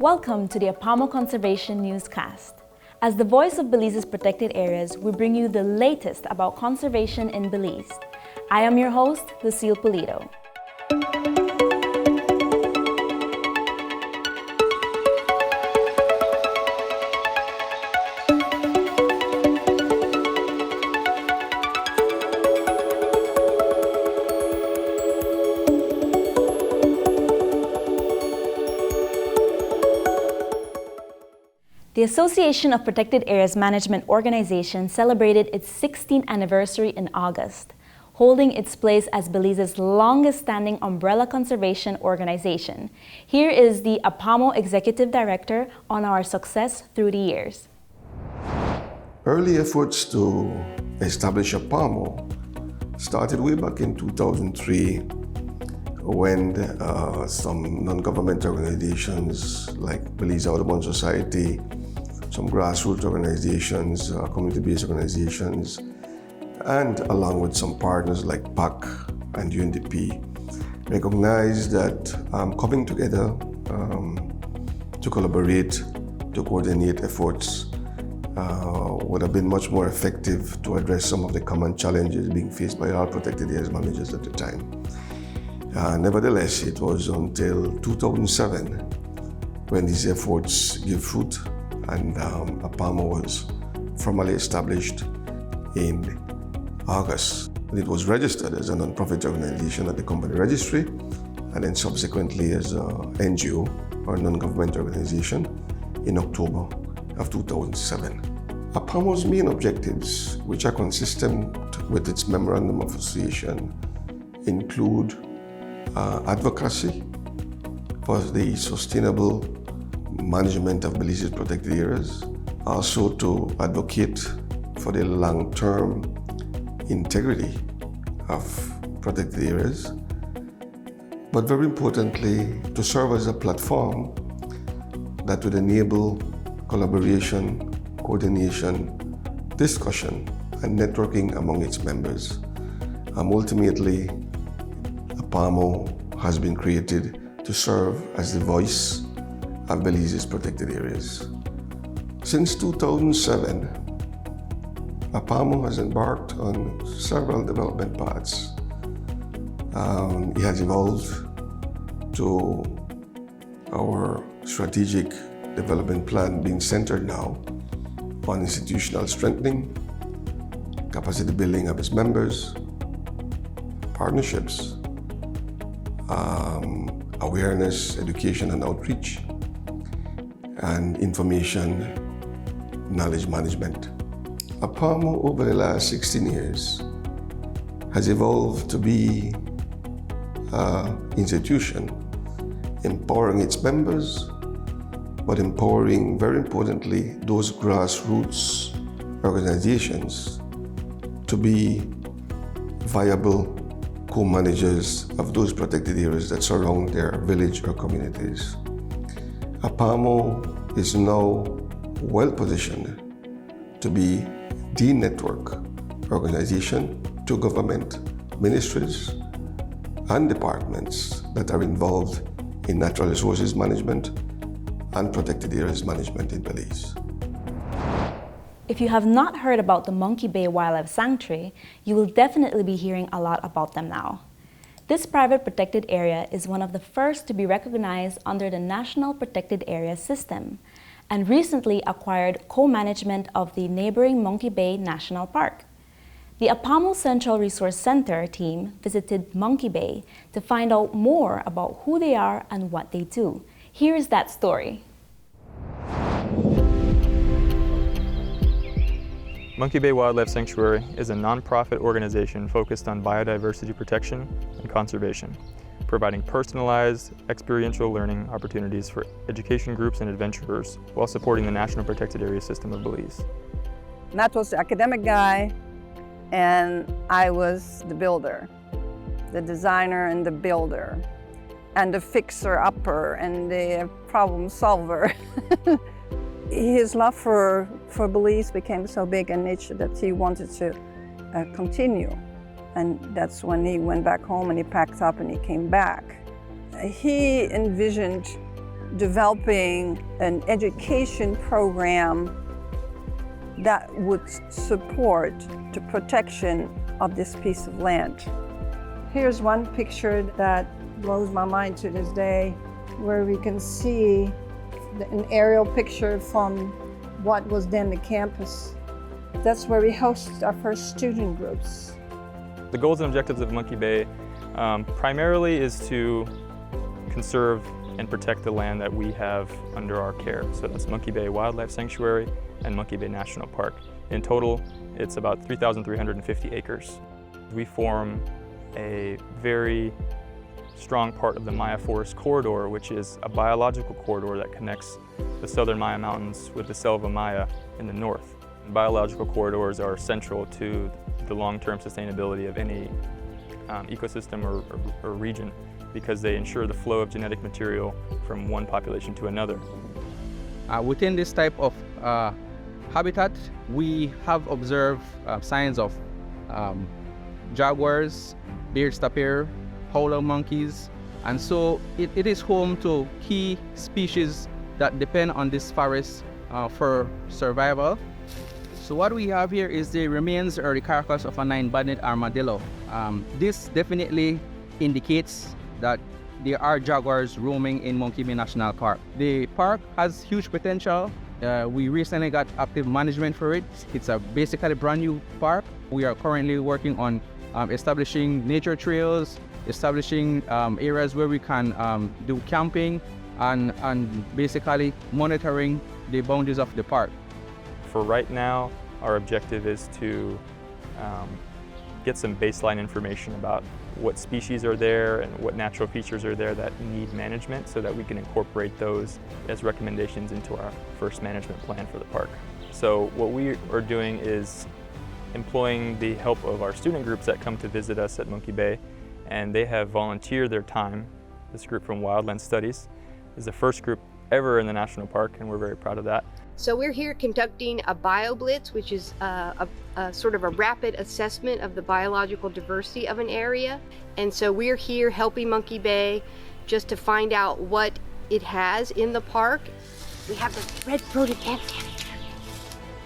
Welcome to the APAMO Conservation Newscast. As the voice of Belize's protected areas, we bring you the latest about conservation in Belize. I am your host, Lucille Pulido. The Association of Protected Areas Management Organization celebrated its 16th anniversary in August, holding its place as Belize's longest-standing umbrella conservation organization. Here is the APAMO Executive Director on our success through the years. Early efforts to establish APAMO started way back in 2003 when some non-government organizations like Belize Audubon Society, some grassroots organizations, community-based organizations, and along with some partners like PAC and UNDP, recognized that coming together to collaborate, to coordinate efforts would have been much more effective to address some of the common challenges being faced by our protected areas managers at the time. Nevertheless, it was until 2007 when these efforts gave fruit and APAMO was formally established in August. It was registered as a non-profit organization at the company registry and then subsequently as an NGO or non-government organization in October of 2007. APAMO's main objectives, which are consistent with its Memorandum of Association, include advocacy for the sustainable management of Belize's protected areas, also to advocate for the long-term integrity of protected areas, but very importantly, to serve as a platform that would enable collaboration, coordination, discussion, and networking among its members. Ultimately, APAMO has been created to serve as the voice of Belize's protected areas. Since 2007, APAMO has embarked on several development paths. It has evolved to our strategic development plan being centered now on institutional strengthening, capacity building of its members, partnerships, awareness, education and outreach, and information knowledge management. APAMO over the last 16 years has evolved to be an institution empowering its members, but empowering, very importantly, those grassroots organizations to be viable co-managers of those protected areas that surround their village or communities. APAMO is now well positioned to be the network organization to government, ministries, and departments that are involved in natural resources management and protected areas management in Belize. If you have not heard about the Monkey Bay Wildlife Sanctuary, you will definitely be hearing a lot about them now. This private protected area is one of the first to be recognized under the National Protected Area System and recently acquired co-management of the neighboring Monkey Bay National Park. The APAMO Central Resource Center team visited Monkey Bay to find out more about who they are and what they do. Here is that story. Monkey Bay Wildlife Sanctuary is a non-profit organization focused on biodiversity protection and conservation, providing personalized, experiential learning opportunities for education groups and adventurers while supporting the National Protected Area System of Belize. Matt was the academic guy, and I was the builder, the designer and the builder, and the fixer-upper and the problem solver. His love for Belize became so big in nature that he wanted to continue. And that's when he went back home and he packed up and he came back. He envisioned developing an education program that would support the protection of this piece of land. Here's one picture that blows my mind to this day, where we can see an aerial picture from what was then the campus. That's where we host our first student groups. The goals and objectives of Monkey Bay primarily is to conserve and protect the land that we have under our care. So that's Monkey Bay Wildlife Sanctuary and Monkey Bay National Park. In total, it's about 3,350 acres. We form a very strong part of the Maya Forest Corridor, which is a biological corridor that connects the southern Maya Mountains with the Selva Maya in the north. Biological corridors are central to the long-term sustainability of any ecosystem or region, because they ensure the flow of genetic material from one population to another. Within this type of habitat, we have observed signs of jaguars, bearded tapir, howler monkeys, and so it is home to key species that depend on this forest for survival. So what we have here is the remains or the carcass of a 9-banded armadillo. This definitely indicates that there are jaguars roaming in Monkey Bay National Park. The park has huge potential. We recently got active management for it. It's a basically brand new park. We are currently working on establishing nature trails, establishing areas where we can do camping and basically monitoring the boundaries of the park. For right now, our objective is to get some baseline information about what species are there and what natural features are there that need management, so that we can incorporate those as recommendations into our first management plan for the park. So what we are doing is employing the help of our student groups that come to visit us at Monkey Bay, and they have volunteered their time. This group from Wildland Studies is the first group ever in the national park, and we're very proud of that. So we're here conducting a BioBlitz, which is a sort of a rapid assessment of the biological diversity of an area. And so we're here helping Monkey Bay just to find out what it has in the park. We have the red-throated ant here.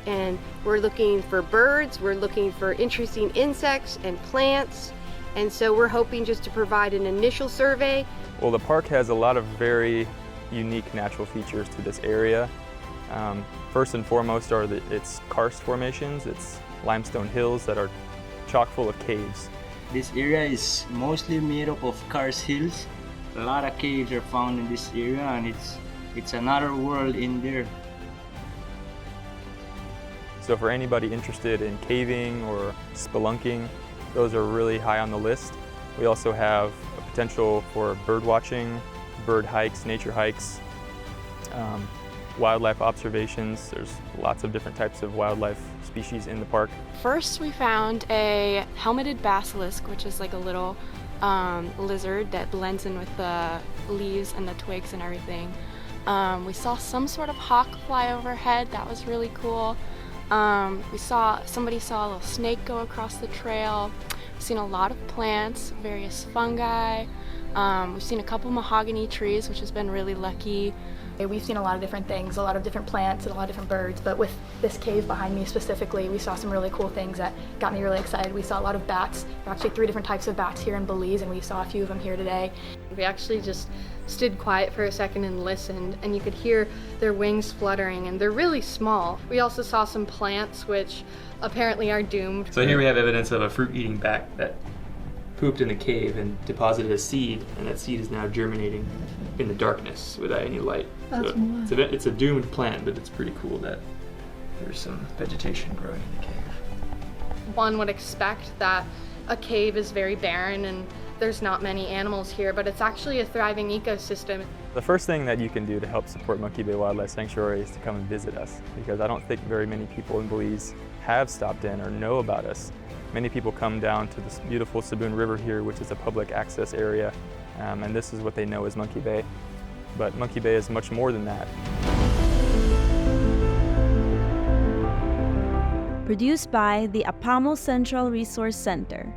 And we're looking for birds, we're looking for interesting insects and plants. And so we're hoping just to provide an initial survey. Well, the park has a lot of very unique natural features to this area. First and foremost are its karst formations. It's limestone hills that are chock full of caves. This area is mostly made up of karst hills. A lot of caves are found in this area, and it's another world in there. So for anybody interested in caving or spelunking, those are really high on the list. We also have a potential for bird watching, bird hikes, nature hikes, wildlife observations. There's lots of different types of wildlife species in the park. First, we found a helmeted basilisk, which is like a little lizard that blends in with the leaves and the twigs and everything. We saw some sort of hawk fly overhead. That was really cool. Somebody saw a little snake go across the trail. We've seen a lot of plants, various fungi. We've seen a couple mahogany trees, which has been really lucky. We've seen a lot of different things, a lot of different plants and a lot of different birds, but with this cave behind me specifically, we saw some really cool things that got me really excited. We saw a lot of bats. There are actually 3 different types of bats here in Belize, and we saw a few of them here today. We actually just stood quiet for a second and listened, and you could hear their wings fluttering, and they're really small. We also saw some plants which apparently are doomed. So here we have evidence of a fruit-eating bat that pooped in the cave and deposited a seed, and that seed is now germinating in the darkness without any light. So it's a doomed plant, but it's pretty cool that there's some vegetation growing in the cave. One would expect that a cave is very barren and there's not many animals here, but it's actually a thriving ecosystem. The first thing that you can do to help support Monkey Bay Wildlife Sanctuary is to come and visit us, because I don't think very many people in Belize have stopped in or know about us. Many people come down to this beautiful Saboon River here, which is a public access area, and this is what they know as Monkey Bay. But Monkey Bay is much more than that. Produced by the APAMO Central Resource Center.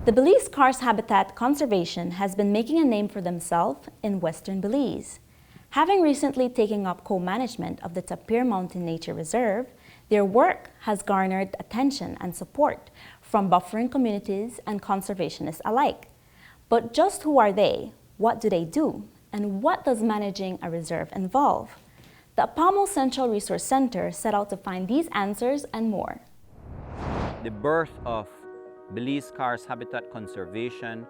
The Belize Karst Habitat Conservation has been making a name for themselves in Western Belize. Having recently taken up co-management of the Tapir Mountain Nature Reserve, their work has garnered attention and support from buffering communities and conservationists alike. But just who are they? What do they do? And what does managing a reserve involve? The APAMO Central Resource Center set out to find these answers and more. The birth of Belize Karst Habitat Conservation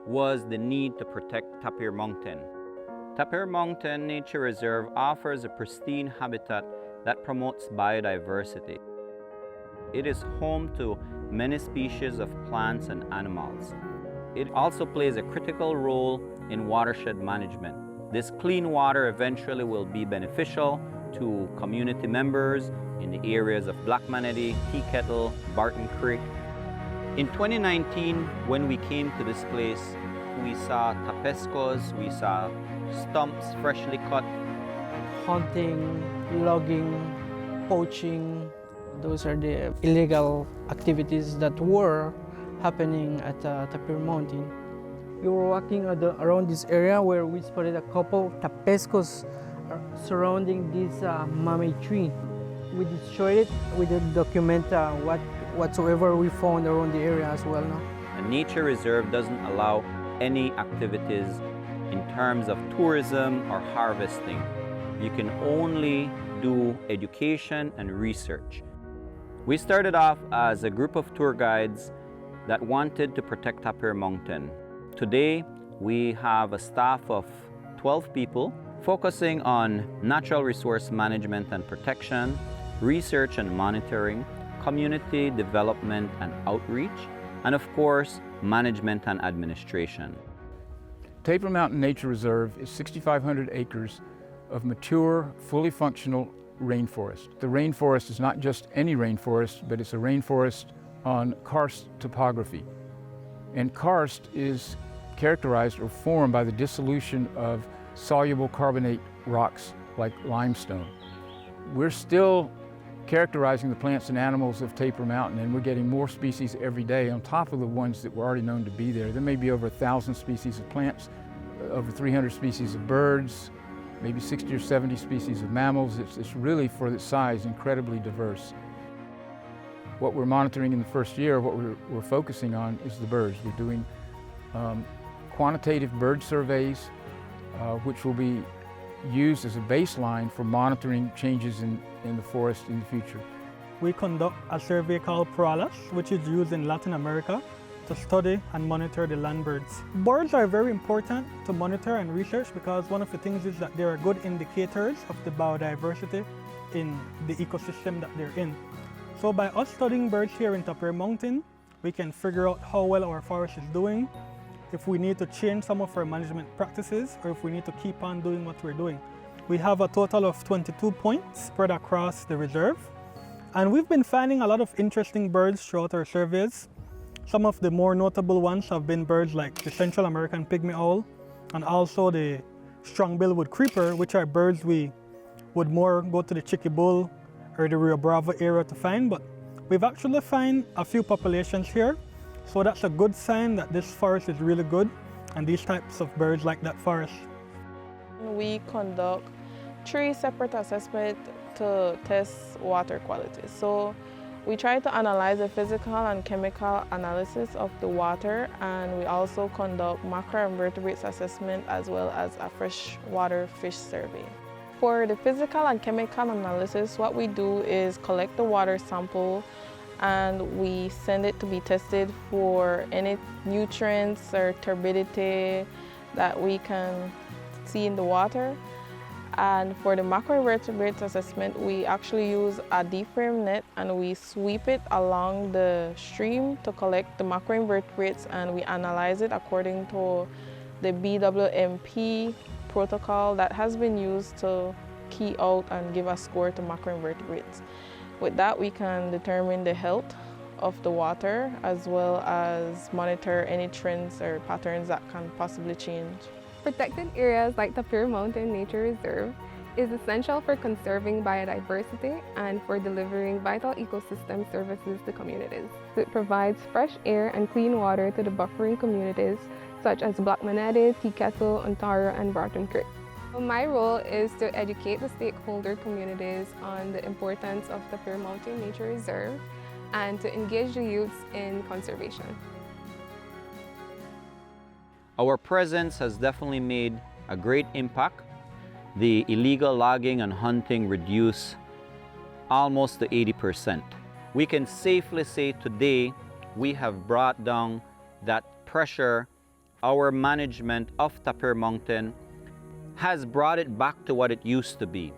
was the need to protect Tapir Mountain. Tapir Mountain Nature Reserve offers a pristine habitat that promotes biodiversity. It is home to many species of plants and animals. It also plays a critical role in watershed management. This clean water eventually will be beneficial to community members in the areas of Black Manatee, Tea Kettle, Barton Creek. In 2019, when we came to this place, we saw tapescos, we saw stumps freshly cut. Hunting, logging, poaching, those are the illegal activities that were happening at Tapir Mountain. We were walking around this area where we spotted a couple tapescos surrounding this mame tree. We destroyed it. We did document whatsoever we found around the area as well now. A nature reserve doesn't allow any activities in terms of tourism or harvesting. You can only do education and research. We started off as a group of tour guides that wanted to protect Tapir Mountain. Today, we have a staff of 12 people focusing on natural resource management and protection, research and monitoring, community development and outreach, and of course, management and administration. Tapir Mountain Nature Reserve is 6,500 acres of mature, fully functional rainforest. The rainforest is not just any rainforest, but it's a rainforest on karst topography. And karst is characterized or formed by the dissolution of soluble carbonate rocks like limestone. We're still characterizing the plants and animals of Tapir Mountain, and we're getting more species every day on top of the ones that were already known to be there. There may be over 1,000 species of plants, over 300 species of birds, maybe 60 or 70 species of mammals. It's really, for its size, incredibly diverse. What we're monitoring in the first year, what we're focusing on is the birds. We're doing quantitative bird surveys, which will be used as a baseline for monitoring changes in the forest in the future. We conduct a survey called PRALAS, which is used in Latin America to study and monitor the land birds. Birds are very important to monitor and research because one of the things is that they are good indicators of the biodiversity in the ecosystem that they're in. So by us studying birds here in Tapir Mountain, we can figure out how well our forest is doing, if we need to change some of our management practices, or if we need to keep on doing what we're doing. We have a total of 22 points spread across the reserve, and we've been finding a lot of interesting birds throughout our surveys. Some of the more notable ones have been birds like the Central American pygmy owl and also the strong-billed wood creeper, which are birds we would more go to the Chicky Bull or the Rio Bravo area to find, but we've actually found a few populations here. So that's a good sign that this forest is really good and these types of birds like that forest. We conduct 3 separate assessments to test water quality. So we try to analyze the physical and chemical analysis of the water, and we also conduct macroinvertebrates assessment as well as a freshwater fish survey. For the physical and chemical analysis, what we do is collect the water sample and we send it to be tested for any nutrients or turbidity that we can see in the water. And for the macroinvertebrates assessment, we actually use a D-frame net and we sweep it along the stream to collect the macroinvertebrates, and we analyze it according to the BWMP protocol that has been used to key out and give a score to macroinvertebrates. With that, we can determine the health of the water as well as monitor any trends or patterns that can possibly change. Protected areas like the Tapir Mountain Nature Reserve is essential for conserving biodiversity and for delivering vital ecosystem services to communities. It provides fresh air and clean water to the buffering communities such as Blackmanatee, Tea Kettle, Ontario, and Broughton Creek. My role is to educate the stakeholder communities on the importance of the Tapir Mountain Nature Reserve and to engage the youths in conservation. Our presence has definitely made a great impact. The illegal logging and hunting reduced almost to 80%. We can safely say today we have brought down that pressure. Our management of Tapir Mountain has brought it back to what it used to be.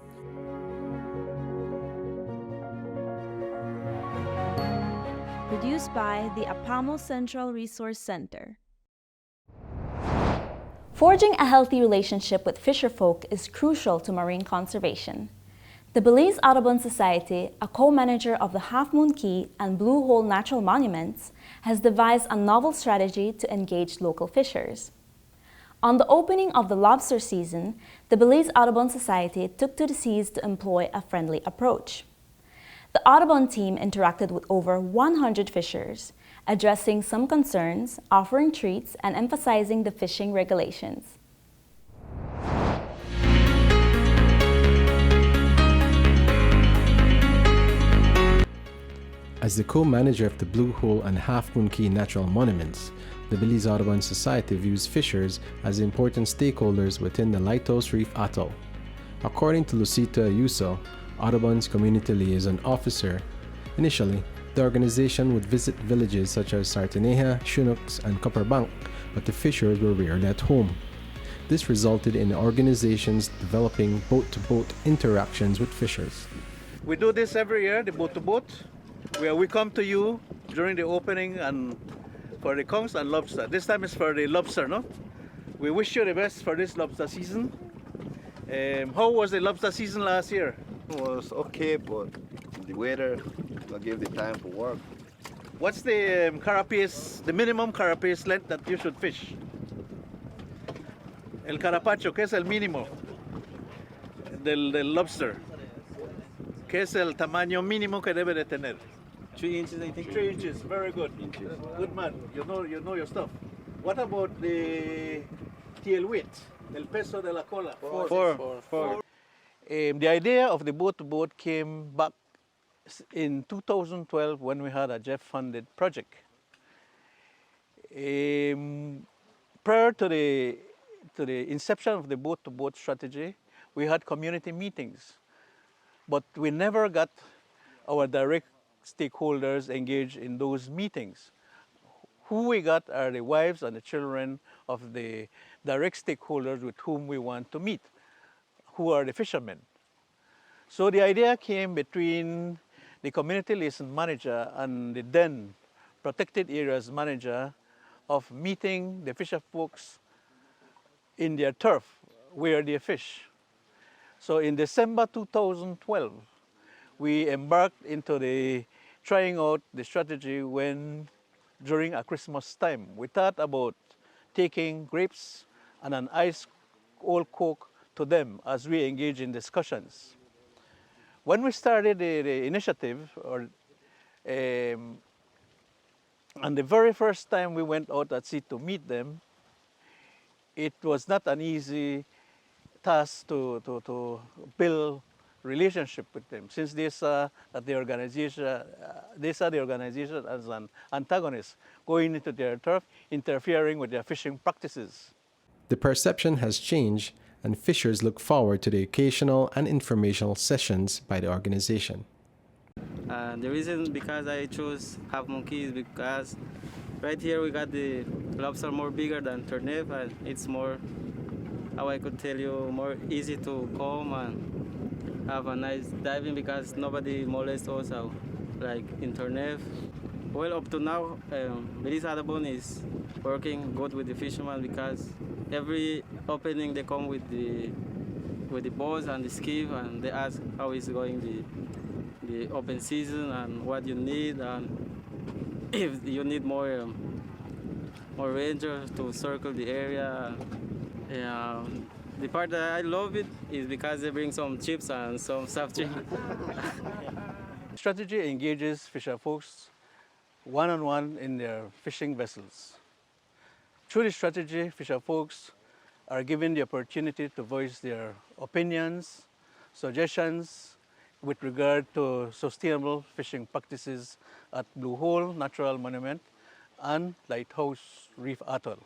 Produced by the APAMO Central Resource Center. Forging a healthy relationship with fisherfolk is crucial to marine conservation. The Belize Audubon Society, a co-manager of the Half Moon Cay and Blue Hole Natural Monuments, has devised a novel strategy to engage local fishers. On the opening of the lobster season, the Belize Audubon Society took to the seas to employ a friendly approach. The Audubon team interacted with over 100 fishers, addressing some concerns, offering treats, and emphasizing the fishing regulations. As the co-manager of the Blue Hole and Half Moon Cay Natural Monuments, the Belize Audubon Society views fishers as important stakeholders within the Lighthouse Reef Atoll. According to Lucita Ayuso, Audubon's community liaison officer, initially, the organization would visit villages such as Sartaneja, Chinooks, and Copperbank, but the fishers were rarely at home. This resulted in the organizations developing boat-to-boat interactions with fishers. We do this every year, the boat-to-boat, where we come to you during the opening and for the conchs and lobster. This time is for the lobster, no? We wish you the best for this lobster season. How was the lobster season last year? It was okay, but the weather not give the time for work. What's the carapace, the minimum carapace length that you should fish? El carapacho, ¿qué es el mínimo del lobster? ¿Qué es el tamaño mínimo que debe de tener? 3 inches, I think. 3 inches, very good. Good man, you know your stuff. What about the tail weight, el peso de la cola? Four. The idea of the boat-to-boat came back in 2012 when we had a Jeff-funded project. Prior to the inception of the boat-to-boat strategy, we had community meetings, but we never got our direct stakeholders engaged in those meetings. Who we got are the wives and the children of the direct stakeholders with whom we want to meet, who are the fishermen. So the idea came between the community liaison manager and the then protected areas manager of meeting the fisher folks in their turf where they fish. So in December 2012, we embarked into the trying out the strategy when during a Christmas time. We thought about taking grapes and an ice cold Coke to them as we engage in discussions. When we started the initiative, and the very first time we went out at sea to meet them, it was not an easy task to build relationship with them, since they saw that the organization, as an antagonist, going into their turf, interfering with their fishing practices. The perception has changed, and fishers look forward to the occasional and informational sessions by the organization. The reason because I chose Half Moon Cay is because right here we got the lobster more bigger than turnip, and it's more, how I could tell you, more easy to come and have a nice diving because nobody molests us like in turnip. Well, up to now, Belize Audubon is working good with the fishermen because every opening they come with the boats and the skiff and they ask how is going the open season and what you need, and if you need more rangers to circle the area. The part that I love it is because they bring some chips and some soft drink. Strategy engages fisher folks one-on-one in their fishing vessels. Through this strategy, fisher folks are given the opportunity to voice their opinions, suggestions with regard to sustainable fishing practices at Blue Hole Natural Monument and Lighthouse Reef Atoll.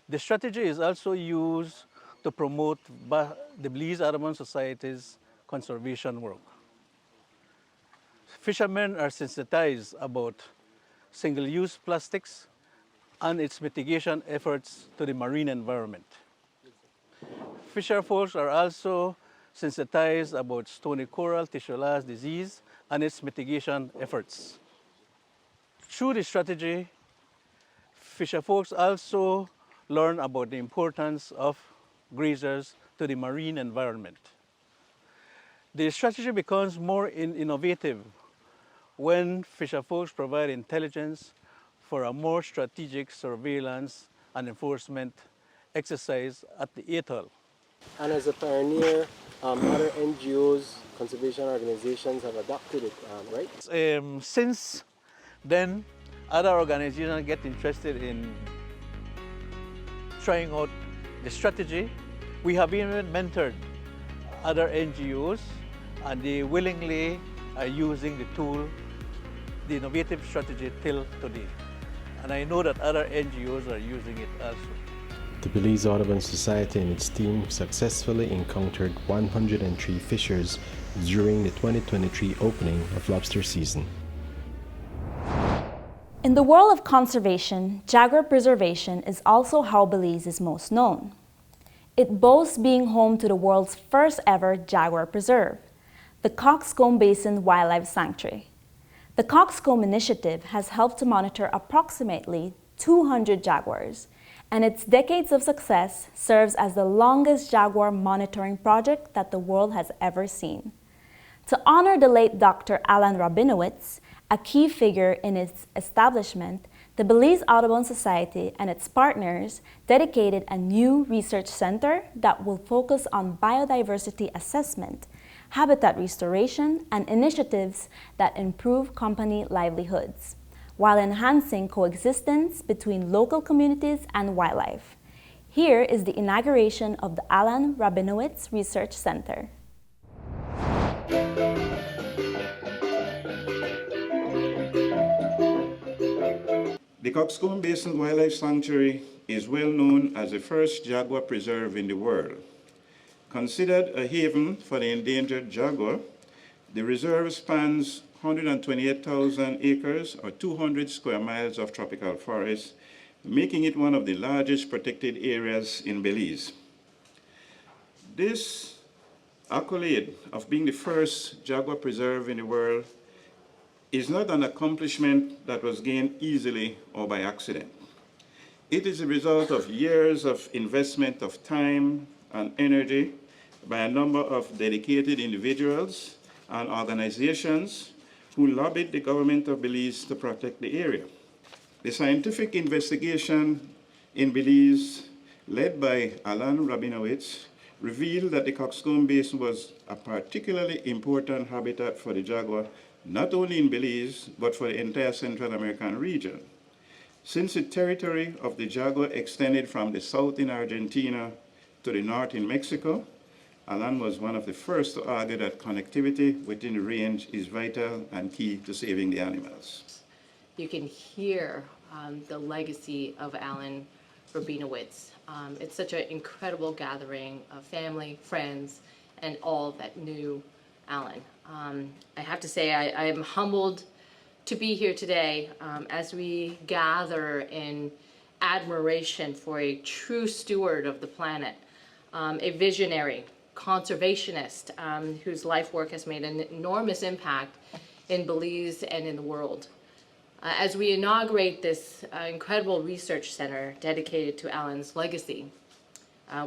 The strategy is also used to promote the Belize Audubon Society's conservation work. Fishermen are sensitized about single-use plastics and its mitigation efforts to the marine environment. Fisher folks are also sensitized about stony coral tissue loss disease and its mitigation efforts. Through this strategy, fisher folks also learn about the importance of grazers to the marine environment. The strategy becomes more innovative when fisher folks provide intelligence for a more strategic surveillance and enforcement exercise at the atoll. And as a pioneer, other NGOs, conservation organizations have adopted it, right? Since then, other organizations get interested in trying out the strategy. We have even mentored other NGOs, and they willingly are using the tool, the innovative strategy till today. And I know that other NGOs are using it also. The Belize Audubon Society and its team successfully encountered 103 fishers during the 2023 opening of lobster season. In the world of conservation, jaguar preservation is also how Belize is most known. It boasts being home to the world's first ever jaguar preserve, the Coxcomb Basin Wildlife Sanctuary. The Coxcomb Initiative has helped to monitor approximately 200 jaguars, and its decades of success serves as the longest jaguar monitoring project that the world has ever seen. To honor the late Dr. Alan Rabinowitz, a key figure in its establishment, the Belize Audubon Society and its partners dedicated a new research center that will focus on biodiversity assessment, habitat restoration, and initiatives that improve company livelihoods, while enhancing coexistence between local communities and wildlife. Here is the inauguration of the Alan Rabinowitz Research Center. The Coxcomb Basin Wildlife Sanctuary is well known as the first jaguar preserve in the world. Considered a haven for the endangered jaguar, the reserve spans 128,000 acres or 200 square miles of tropical forest, making it one of the largest protected areas in Belize. This accolade of being the first jaguar preserve in the world is not an accomplishment that was gained easily or by accident. It is a result of years of investment of time and energy by a number of dedicated individuals and organizations who lobbied the government of Belize to protect the area. The scientific investigation in Belize, led by Alan Rabinowitz, revealed that the Coxcomb Basin was a particularly important habitat for the jaguar, not only in Belize, but for the entire Central American region. Since the territory of the jaguar extended from the south in Argentina to the north in Mexico, Alan was one of the first to argue that connectivity within the range is vital and key to saving the animals. You can hear the legacy of Alan Rabinowitz. It's such an incredible gathering of family, friends, and all that knew Alan. I have to say I am humbled to be here today as we gather in admiration for a true steward of the planet, a visionary, conservationist whose life work has made an enormous impact in Belize and in the world. As we inaugurate this incredible research center dedicated to Alan's legacy,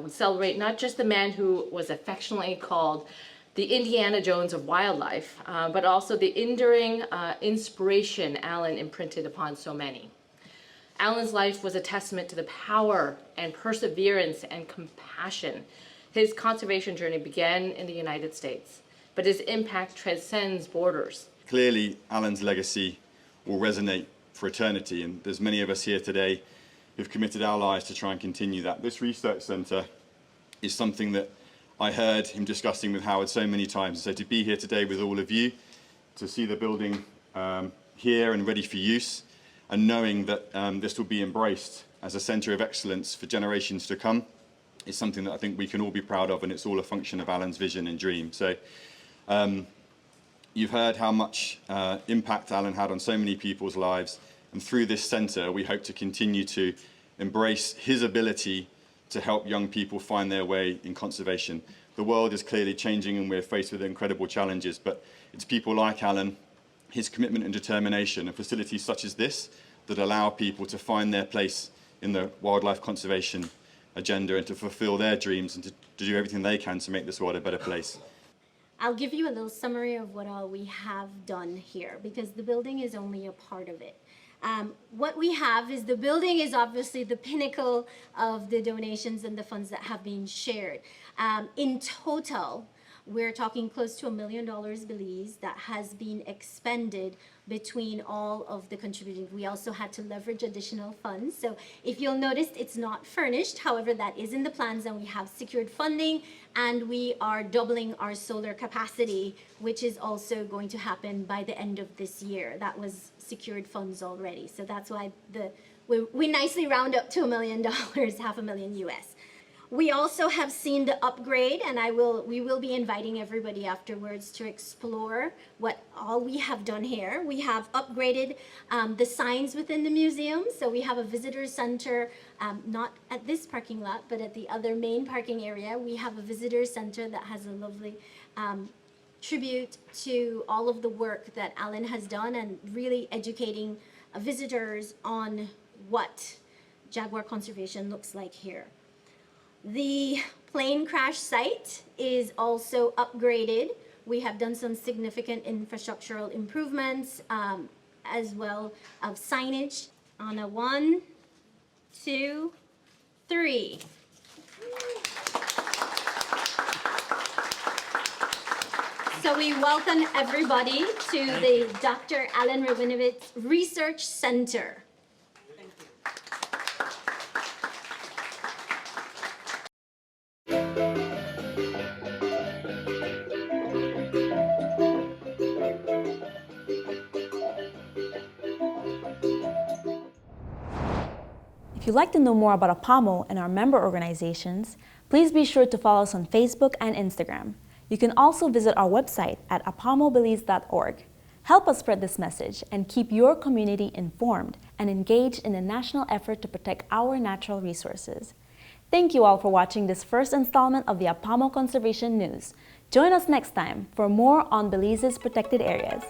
we celebrate not just the man who was affectionately called the Indiana Jones of wildlife, but also the enduring inspiration Alan imprinted upon so many. Alan's life was a testament to the power and perseverance and compassion. His conservation journey began in the United States, but his impact transcends borders. Clearly, Alan's legacy will resonate for eternity, and there's many of us here today who've committed our lives to try and continue that. This research centre is something that I heard him discussing with Howard so many times. So to be here today with all of you, to see the building here and ready for use, and knowing that this will be embraced as a centre of excellence for generations to come, is something that I think we can all be proud of, and it's all a function of Alan's vision and dream. So you've heard how much impact Alan had on so many people's lives, and through this centre we hope to continue to embrace his ability to help young people find their way in conservation. The world is clearly changing and we're faced with incredible challenges, but it's people like Alan, his commitment and determination, and facilities such as this that allow people to find their place in the wildlife conservation agenda and to fulfill their dreams and to do everything they can to make this world a better place. I'll give you a little summary of what all we have done here, because the building is only a part of it. What we have is the building is obviously the pinnacle of the donations and the funds that have been shared. In total, we're talking close to $1 million Belize that has been expended between all of the contributing. We also had to leverage additional funds. So if you'll notice, it's not furnished. However, that is in the plans, and we have secured funding, and we are doubling our solar capacity, which is also going to happen by the end of this year. That was secured funds already. So that's why we nicely round up to $1 million, $500,000 US. We also have seen the upgrade, and we will be inviting everybody afterwards to explore what all we have done here. We have upgraded the signs within the museum. So we have a visitor center, not at this parking lot, but at the other main parking area. We have a visitor center that has a lovely tribute to all of the work that Alan has done and really educating visitors on what jaguar conservation looks like here. The plane crash site is also upgraded. We have done some significant infrastructural improvements as well of signage on a 1, 2, 3. So we welcome everybody to the Dr. Alan Rabinowitz Research Center. If you'd like to know more about APAMO and our member organizations, please be sure to follow us on Facebook and Instagram. You can also visit our website at apamobelize.org. Help us spread this message and keep your community informed and engaged in the national effort to protect our natural resources. Thank you all for watching this first installment of the APAMO Conservation News. Join us next time for more on Belize's protected areas.